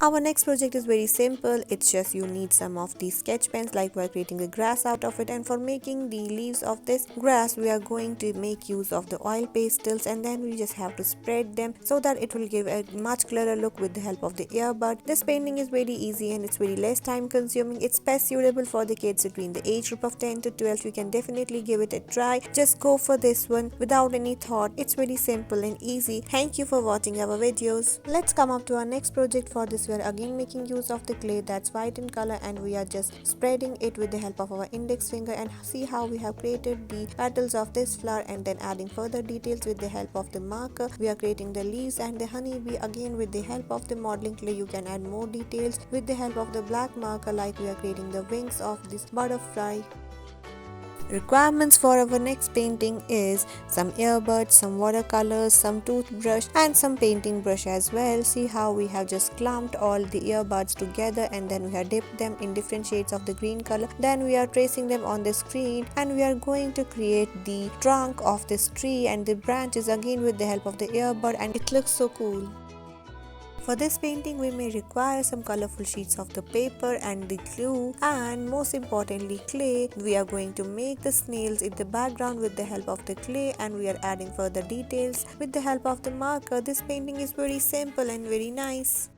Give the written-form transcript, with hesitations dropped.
Our next project is very simple. It's just you need some of these sketch pens, like we're creating a grass out of it, and for making the leaves of this grass we are going to make use of the oil pastels, and then we just have to spread them so that it will give a much clearer look with the help of the earbud. This painting is very easy and it's very less time consuming. It's best suitable for the kids between the age group of 10 to 12. You can definitely give it a try. Just go for this one without any thought. It's very simple and easy. Thank you for watching our videos. Let's come up to our next project. For this we are again making use of the clay that's white in color, and we are just spreading it with the help of our index finger, and see how we have created the petals of this flower, and then adding further details with the help of the marker. We are creating the leaves and the honeybee again with the help of the modeling clay. You can add more details with the help of the black marker, like we are creating the wings of this butterfly. Requirements for our next painting is some earbuds, some watercolors, some toothbrush, and some painting brush as well. See how we have just clumped all the earbuds together, and then we have dipped them in different shades of the green color. Then we are tracing them on the screen, and we are going to create the trunk of this tree and the branches again with the help of the earbud, and it looks so cool. For this painting we may require some colorful sheets of the paper and the glue, and most importantly clay. We are going to make the snails in the background with the help of the clay, and we are adding further details with the help of the marker. This painting is very simple and very nice.